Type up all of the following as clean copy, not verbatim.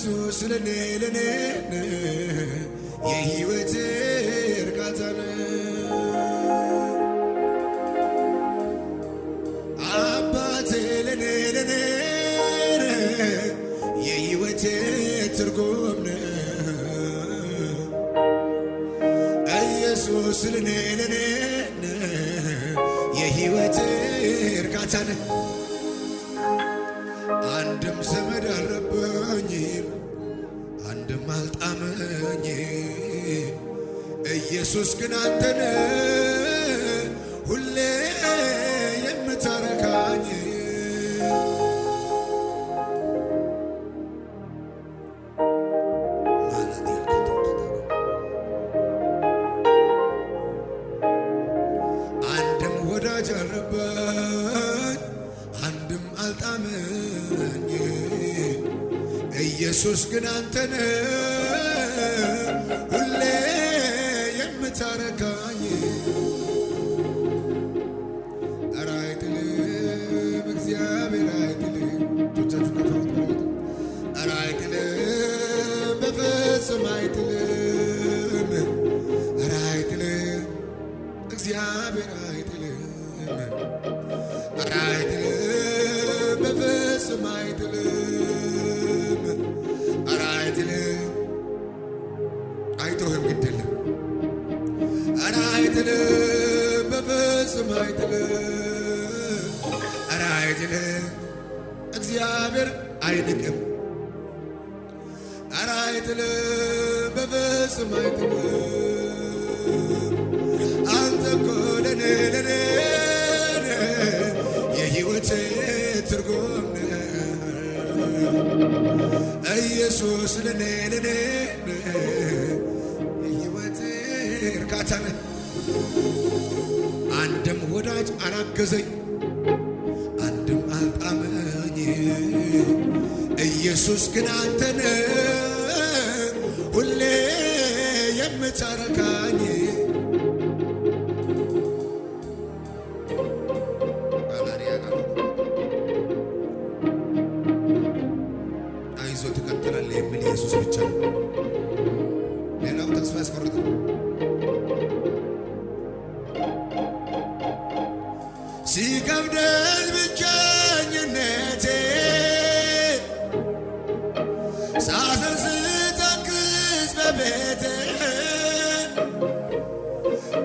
ኢየሱስ ለኔ የሕይወቴ እርካታ ነው። አባቴ ለኔ የሕይወቴ ትርጉም ነው። ኢየሱስ ለኔ የሕይወቴ እርካታ ነው። አንድም ዘመድ አልረበኝም፣ አንድም አልጣመኝም። ኢየሱስ ግን አንተነ ሁሌ የምታረካኝ። አንድም ወዳጅ አልረበኝ፣ አንድም አልጣመኝ። ኢየሱስ ግን አንተነ ሁሌ የምታረካኝ። ኧረ አይጥልም እግዚአብሔር አይጥልም፣ ኧረ አይጥልም በፍጹም አይጥልም። ኧረ አይጥልም እግዚአብሔር አይጥልም፣ ኧረ አይጥልም በፍጹም አይጥልም። ኧረ አይጥልም አይተውህም ግድ የለም። ኧረ አይጥልም በፍጹም አይጥልም። ኧረ አይጥልም እግዚአብሔር አይንቅም። ኧረ አይጥልም በፍጹም አይጥልም። አንተ እኮ ለኔ የሕይወቴ ትርጉም ነህ። ኢየሱስ ለኔ የሕይወቴ እርካታ ነህ። አንድም ወዳጅ አላገዘኝ፣ አንድም አልጣመኝ። ኢየሱስ ግን አንተነ ሁሌ የምታረካኝ። አይዞ ትቀጥላለህ የሚል ኢየሱስ ብቻ ነው። ሌላው ተስፋ ያስቆርጣል። ሲከብደኝ ብቸኝነቴ፣ ሳዝን ስተክዝ በቤቴ፣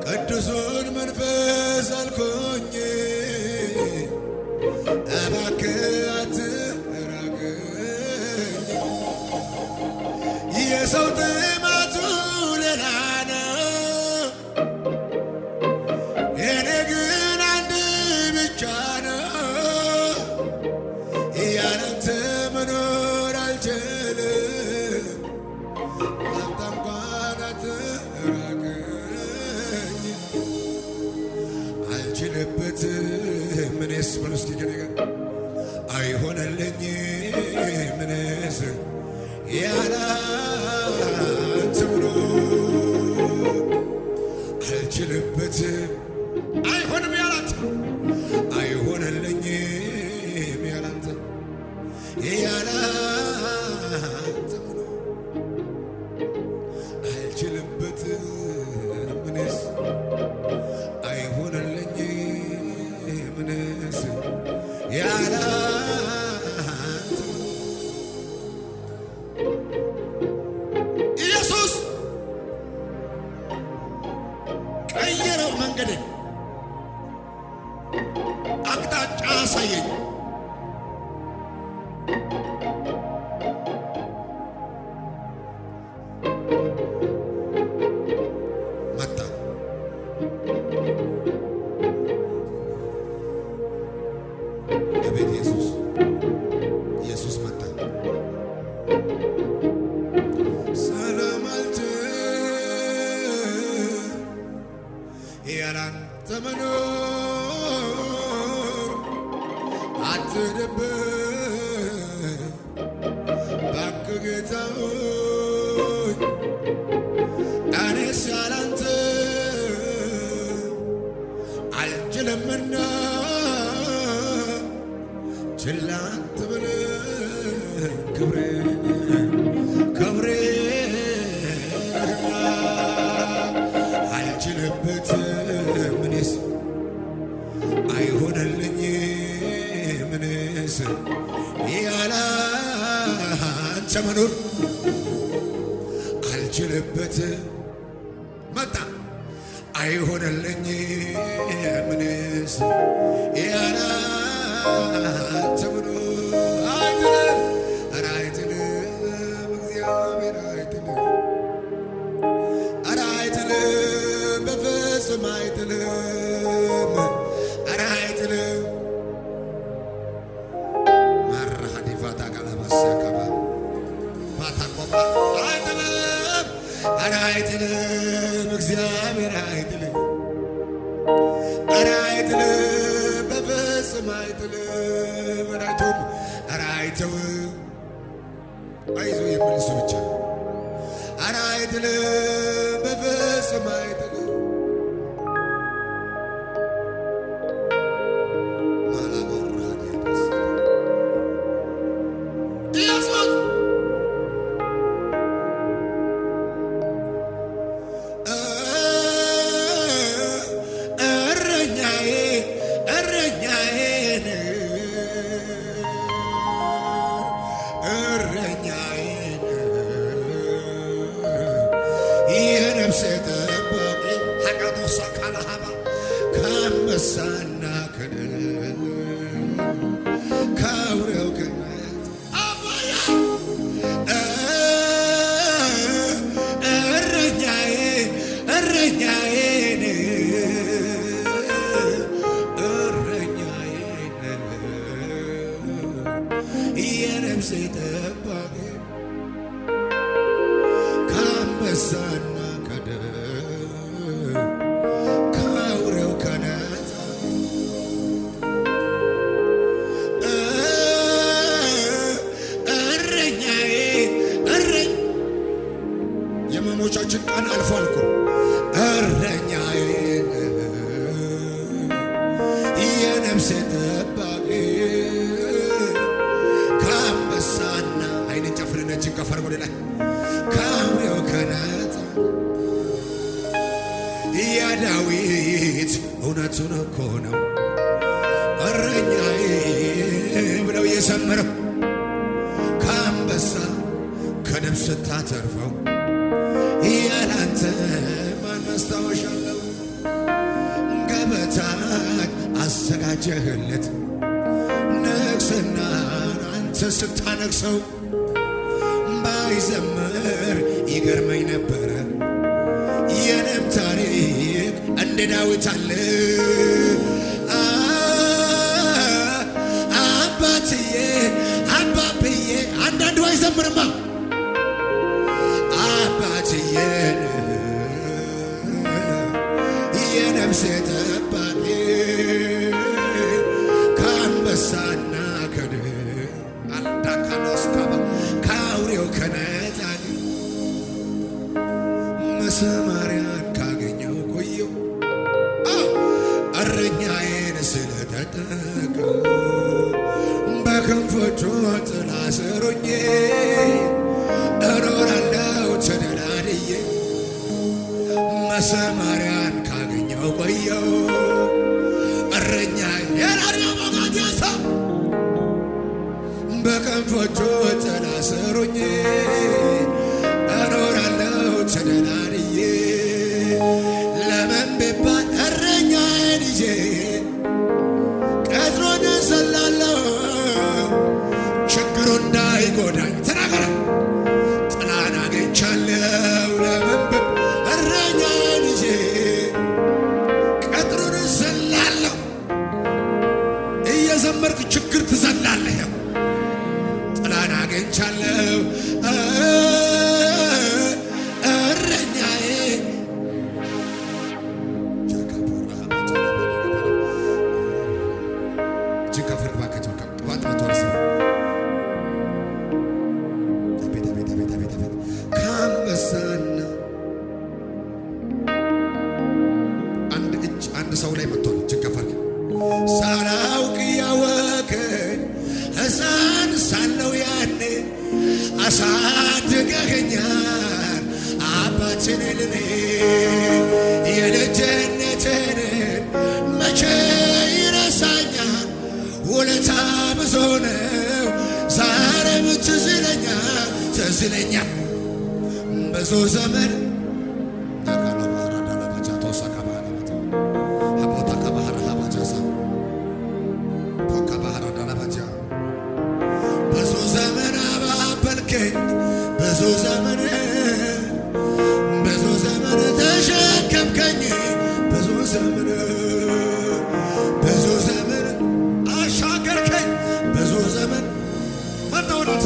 ቅዱሱን መንፈስ አልኮኝ እባክህ አትራቀኝ። የሰው ጥማቱ ሌላ ነው፣ የኔ ግን አንድ ብቻ ነው። ያላንተ መኖር አልችልም፣ ላፍታ እንኳን አትራቀኝ። አልችልበትም እኔስ በሉ እስኪ ከእኔ ጋር አይሆንልኝም እኔስ ያላንተ መኖር አልችልበትም። አይሆንም ያላንተ አይሆንልኝም ያላንተ መኖር አልችልበትም እኔስ አይሆንልኝም እኔስ ያላንተ ኢየሱስ ቀየረው መንገድን፣ አቅጣጫ አሳየኝ። መጣ በቤት ኢየሱስ መጣ። ሰላም አልችልም ያላንተ መኖር፣ አትደብር እባክህ ጌታ ሆይ፣ እኔስ ያላንተ አልችልምና ችላ አትበል ክብሬን ያለ አንተ መኖር አልችልበት መጣ አይሆንልኝ ምንስ ያለ አንተ መኖር አይጥልም ኧረ አይጥልም እግዚአብሔር አይጥልም ኧረ አይጥልም በፍጹም አይጥልም ኧረ አይጥልም ማራሃዲፋታ ጋላባሲያካባ ባታቆባ አይጥልም ኧረ አይጥልም እግዚአብሔር አይጥልም ኧረ አይጥልም በፍጹም አይጥልም ኧረ አይተውም ኧረ አይተውም አይዞ የሚል እሱ ብቻ ነው ኧረ አይጥልም በፍጹም አይጥልም የነፍሴ ጠባቂ ሀቃቶሳ ካላሃባ ከአንበሳና ከአውሬው ገነት አባያ እረኛዬ እረኛዬን የነፍሴ ጠባቂ ከአንበሳና ከአውሬው ከነጣ እረኛዬ የመሞቻችን ቀን አልፏል እኮ እረኛዬ የነፍሴ ጠባቂ ከአንበሳና አይንን ጨፍንና እጅን ከፍ አድርጎ ወደ ላይ ከአውሬው ከነጣ የዳዊት እውነቱን እኮ ነው እረኛዬ ብለው የዘመረው ከአንበሳ ከንብ ስታተርፈው ያላንተ ማን ማስታወሻ አለው? ገበታን አዘጋጀህለት ንግሥናን አንተ ስታነግሰው ባይዘምር ይገርመኝ ነበረ የኔም ታሪክ እንደ ዳዊት አለ አባትዬ አባብዬ አንዳንዱ አይዘምርማ አባትዬን የነፍሴ ጠባቂ ከአንበሳና አልዳካኖስካባ ከአውሬው ከነጣቂ መሰማሪያን ካገኘው ቆየው እረኛዬን ስለተጠቀው በክንፎቹ ጥላ ስር ሆኜ እኖራለሁ ተደላድዬ መሰማሪያን ካገኘው ቆየው እረኛዬን አርያማጋዲያሳ በክንፎቹ ጥላ ስር ሆኜ እኖራለሁ ተደላድዬ ለምን ቢባል እረኛዬን ይዤ ቀጥሮን እዘላለሁ ችግሩ እንዳይጎዳኝ ተናገረ ጥላን አግኝቻለሁ ለምን ቢባል እረኛዬን ይዤ ቀጥሮን እዘላለሁ እየዘመርክ ችግር ትዘላለህ ጥላን አግኝቻለሁ አንድ ሰው ላይ መጥቷል። ችግር ሳላውቅ ያወከኝ ሕፃን ሳለው ያኔ አሳድገኸኛል አባትን ልኔ የልጅነትን መቼ ይረሳኛል ውለታ ብዙ ነው ዛሬም ትዝ ይለኛል ብዙ ዘመን ብዙ ዘመን አባበልከኝ ብዙ ዘመን ተሸከምከኝ ብዙ ዘመን አሻገርከኝ ብዙ ዘመን መጣውናት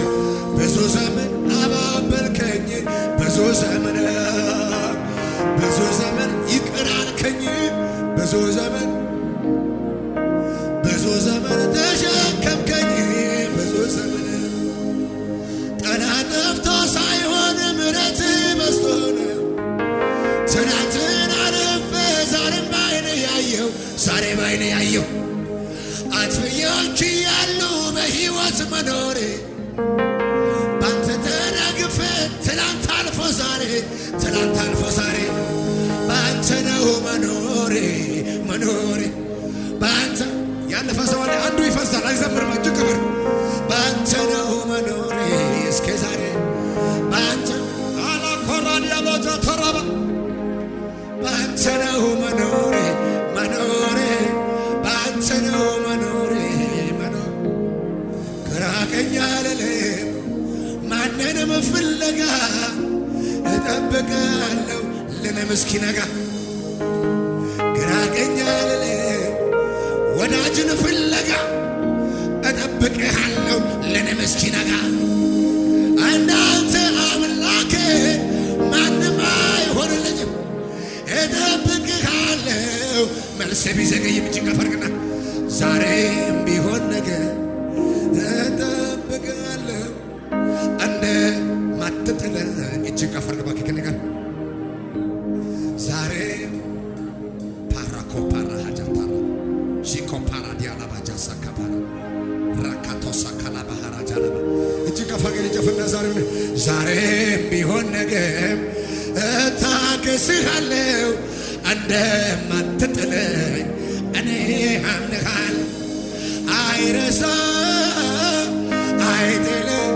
ብዙ ዘመን አባበልከኝ ብዙ ዘመን ይቅር አልከኝ ብዙ ዘመን ተሸከምከኝ ብዙ ዘመን ጠላት ጠፍቶ ሳይሆን ምሕረት በዝቶ ነው ትናንትን አለፈ ዛሬ ባይኔ ያየው አጥፍቼ ያለው በሕይወት መኖሬ ባንተ ተደግፌ ትላንት አልፎ ዛሬ ባንተ ነው መኖሬ ባንተ ያለፈ ሰው አለ አንዱ ይፈሳል አይዘምርም እጅ ክብር ባንተ ነው መኖሬ እስከ ዛሬ ባንተ አላኮራን ያሎታ ተራባ ባንተ ነው መኖሬ ባንተ ነው መኖሬ ግራ ቀኝ አልልም ማንንም ፍለጋ እጠብቃለሁ ለነም እስኪነጋ ግራ ቀኝ አልልም ወዳጅን ፍለጋ እጠብቅሃለሁ ለነም እስኪነጋ እንዳንተ አምላኬ ማንም አይሆንልኝም እጠብቅሃለሁ መልስ ቢዘገይም እጅን ከፈርቅና ዛሬም ቢሆን ነገር እጠብቅሃለሁ እንደማትጥለኝ እጅን ከፈርቅ ባክህ ነገር ዛሬም ፓራኮፓራ ሀጃታራ ሺኮፓራ ዲያላባጃ ሳካፓራ ራካቶሳ ካላባሃራ ጃላባ እጅን ከፈርቅ ልጀፍና ዛሬም ቢሆን ነገር እታገስሃለሁ እንደማትጥለኝ እኔ አምንሃለሁ አይረሳም አይጥልም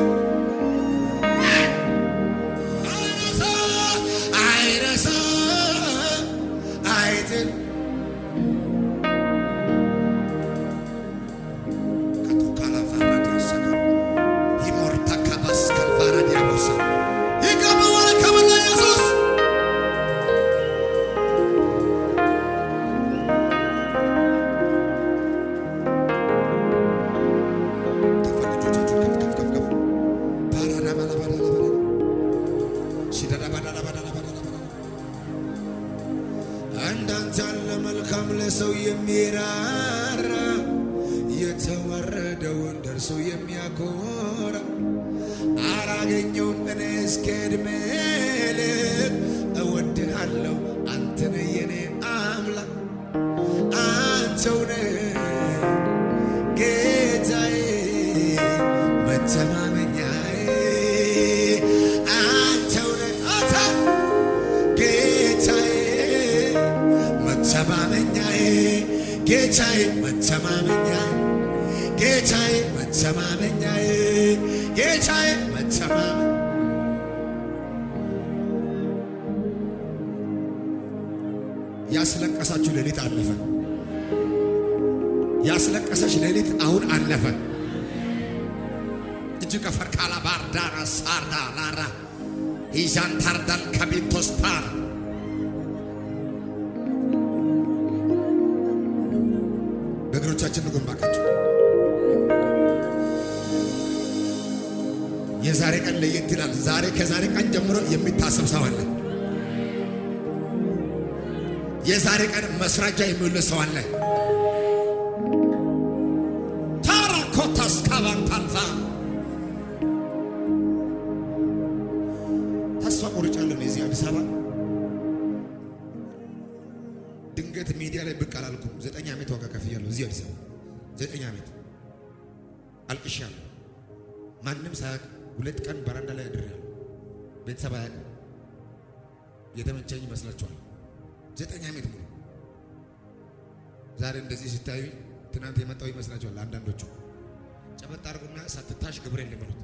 መልካም ለሰው የሚራራ የተዋረደውን ደርሶ የሚያኮራ አላገኘውም እኔ እስከ ዕድሜ ልክ እወድሃለሁ አንተን የኔ አምላክ አንተው ነህ ጌታዬ መተማመኛዬ አንተው ነህ አንተ ጌታዬ መተማመኛዬ ጌታዬ መተማመኛዬ ጌታዬ መተማመኛዬ ጌታዬ መተማመኛ ያስለቀሳችሁ ሌሊት አለፈ። ያስለቀሰች ሌሊት አሁን አለፈ። እጅግ ከፈርካላ ባርዳራ ሳርዳ ላራ ኢዛን ታርዳን ከቢቶስ ፓር በእግሮቻችን ንጉም ባካችሁ። የዛሬ ቀን ለየት ይላል። ዛሬ ከዛሬ ቀን ጀምሮ የሚታሰብ ሰው አለ። የዛሬ ቀን መስራጃ የሚውል ሰው አለ። ታራኮታስ ካባንታልፋ ተስፋ ቆርጫለሁ። እዚህ አዲስ አበባ ድንገት ሚዲያ ላይ ብቅ አላልኩም። 9 ዓመት ዋጋ ከፍያለሁ። እዚህ አዲስ አበባ 9 ዓመት አልቅሻለሁ። ማንም ሳያውቅ 2 ቀን በረንዳ ላይ አድሬያለሁ። ቤተሰብ አያውቅም። የተመቸኝ ይመስላችኋል? 9 ዓመት ሙሉ ዛሬ እንደዚህ ስታዩ ትናንት የመጣው ይመስላችኋል አንዳንዶቹ። ጨበጥ አድርጉና ሳትታሽ ገብርኤል ልመኑት።